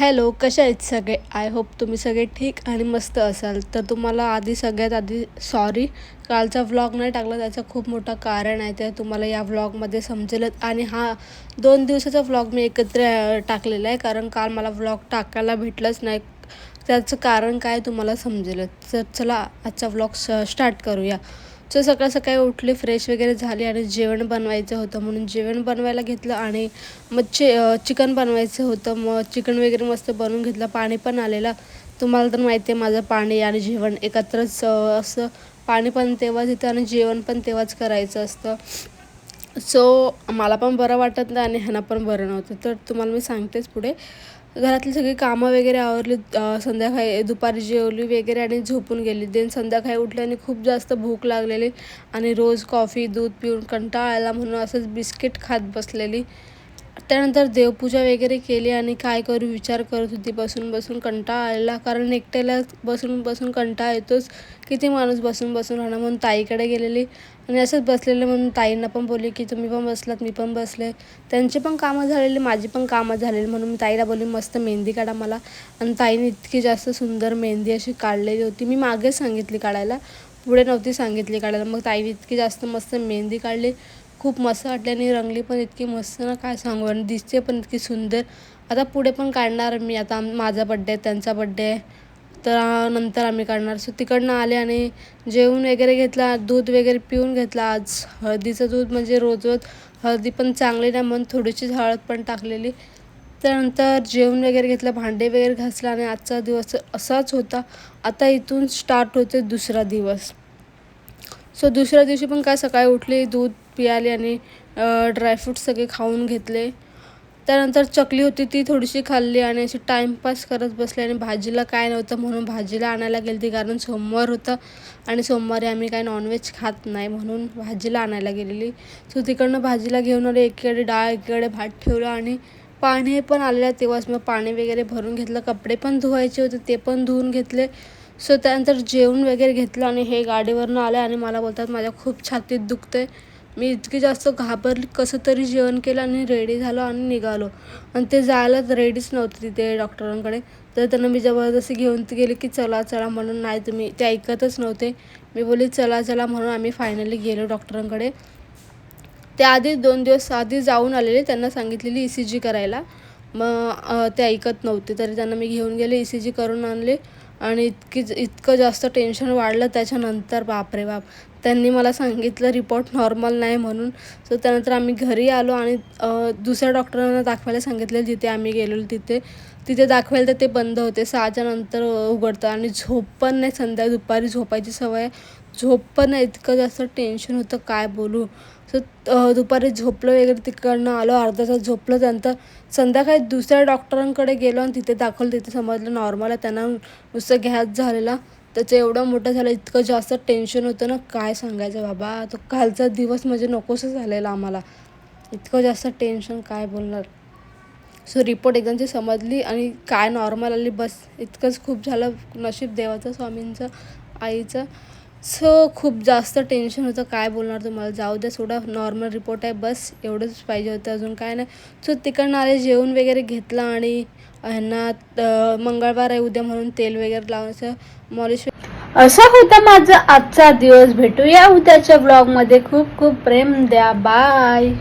Hello, कशा आहेत सगळे? आय होप तुम्ही सगळे ठीक आणि मस्त असाल. तर तुम्हाला सगळ्यात आधी सॉरी, कालचा व्लॉग नाही टाकला त्याचं खूप मोठं कारण आहे. ते तुम्हाला या व्लॉगमध्ये समजेलच. आणि हा 2 दिवसाचा व्लॉग मी एकत्र टाकलेला आहे, कारण काल मला व्लॉग टाकायला भेटलंच नाही. त्याचं कारण काय तुम्हाला समजेलच. तर चला आजचा व्लॉग स्टार्ट करूया. सो सकाळ सकाळी उठले, फ्रेश वगैरे झाली आणि जेवण बनवायचं होतं म्हणून जेवण बनवायला घेतलं. आणि मग चिकन बनवायचं होतं. मग चिकन वगैरे मस्त बनवून घेतलं. पाणी पण आलेलं. तुम्हाला तर माहिती आहे माझं पाणी आणि जेवण एकत्रच असं. पाणी पण तेव्हाच येतं आणि जेवण पण तेव्हाच करायचं असतं. सो मला पण बरं वाटत नाही आणि ह्यांना पण बरं नव्हतं. तर तुम्हाला मी सांगतेच पुढे. घरातली सगळी कामं वगैरे आवरली. संध्याकाळी दुपारी जेवली वगैरे आणि झोपून गेली. देन संध्याकाळी उठले आणि खूप जास्त भूक लागलेली आणि रोज कॉफी दूध पिऊन कंटाळा आला म्हणून असंच बिस्किट खात बसलेली. त्यानंतर देवपूजा वगैरे केली आणि काय करू विचार करत होती. बसून बसून कंटाळा आलेला, कारण एकट्याला बसून बसून कंटाळा येतोच. किती माणूस बसून बसून राहणार, म्हणून ताईकडे गेलेली आणि असंच बसलेलं. म्हणून ताईंना पण बोलली की तुम्ही पण बसलात, मी पण बसले. त्यांची पण कामं झालेली, माझी पण कामं झालेली. म्हणून मी ताईला बोलली मस्त मेहंदी काढा मला. आणि ताईने इतकी जास्त सुंदर मेहंदी अशी काढलेली होती. मी मागेच सांगितली काढायला, पुढे नव्हती सांगितली काढायला. मग ताईने इतकी जास्त मस्त मेहंदी काढली, खूप मस्त वाटली आणि रंगली पण इतकी मस्त ना काय सांगू. आणि दिसते पण इतकी सुंदर. आता पुढे पण काढणार मी. आता माझा बड्डे आहे, त्यांचा बड्डे आहे, तर नंतर आम्ही काढणार. सो तिकडनं आले आणि जेवण वगैरे घेतला, दूध वगैरे पिऊन घेतला. आज हळदीचं दूध म्हणजे रोज रोज हळदी पण चांगली नाही म्हणून थोडीशीच हळद पण टाकलेली. त्यानंतर जेवण वगैरे घेतलं, भांडे वगैरे घासलं आणि आजचा दिवस असाच होता. आता इथून स्टार्ट होते दुसरा दिवस. सो दुसऱ्या दिवशी पण काय सकाळी उठले, दूध पियाले आणि ड्रायफ्रूट्स सगळे खाऊन घेतले. त्यानंतर चकली होती ती थोडीशी खाल्ली आणि अशी टाईमपास करत बसले. आणि भाजीला काय नव्हतं म्हणून भाजीला आणायला गेली, कारण सोमवार होतं आणि सोमवारी आम्ही काय नॉनव्हेज खात नाही म्हणून भाजीला आणायला गेलेली. सो तिकडनं भाजीला घेऊन आले. एकीकडे डाळ, एकीकडे भात ठेवलं आणि पाणी पण आलेलं तेव्हाच. मग पाणी वगैरे भरून घेतलं. कपडे पण धुवायचे होते ते पण धुवून घेतले. सो त्यानंतर जेवण वगैरे घेतलं आणि हे गाडीवरनं आले आणि मला बोलतात माझ्या खूप छातीत दुखतंय. मी इतकी जास्त घाबरली, कसं तरी जेवण केलं आणि रेडी झालो आणि निघालो. आणि ते जायला रेडीच नव्हते तिथे डॉक्टरांकडे. तर त्यांना मी जबरदस्ती घेऊन गेले की चला चला म्हणून. नाही, तुम्ही ते ऐकतच नव्हते. मी बोलली चला चला म्हणून आम्ही फायनली गेलो डॉक्टरांकडे. ते आधी 2 दिवस आधी जाऊन आलेले, त्यांना सांगितलेली ECG करायला. मग ते ऐकत नव्हते, तरी त्यांना मी घेऊन गेले, ECG करून आणले. आणि इतकं जास्त टेन्शन वाढलं त्याच्यानंतर, बापरे बाप. त्यांनी मला सांगितलं रिपोर्ट नॉर्मल नाही म्हणून. सो त्यानंतर आम्ही घरी आलो आणि दुसऱ्या डॉक्टरांना दाखवायला सांगितलेलं जिथे आम्ही गेलेलो तिथे दाखवायला, तर ते बंद होते. 6च्या नंतर उघडतं. आणि झोप पण नाही, दुपारी झोपायची सवय, झोप पण नाही. इतकं जास्त टेन्शन होतं काय बोलू. सो दुपारी झोपलं वगैरे, तिकडनं आलो, अर्धा तास झोपलं. त्यानंतर संध्याकाळी दुसऱ्या डॉक्टरांकडे गेलो आणि तिथे दाखवलं. तिथे समजलं नॉर्मल आहे. त्यांना नुसतं गॅस झालेला, त्याचं एवढं मोठं झालं. इतकं जास्त टेन्शन होतं ना काय सांगायचं बाबा. तो कालचा दिवस म्हणजे नकोसं झालेला आम्हाला. इतकं जास्त टेन्शन काय बोलणार. सो रिपोर्ट एकदमची समजली आणि काय नॉर्मल आली, बस इतकंच खूप झालं. नशीब देवाचं, स्वामींचं, आईचं. सो खूप जास्त टेन्शन होतं काय बोलणार तुम्हाला. जाऊ द्या, सोडा, नॉर्मल रिपोर्ट आहे, बस एवढंच पाहिजे होतं, अजून काय नाही. सो तिकडनं आले, जेवण वगैरे घेतलं आणि ह्यांना मंगळवार आहे उद्या म्हणून तेल वगैरे लावायचं, मॉलिश. असा होता माझा आजचा दिवस. भेटूया उद्याच्या ब्लॉगमध्ये. खूप खूप प्रेम द्या. बाय.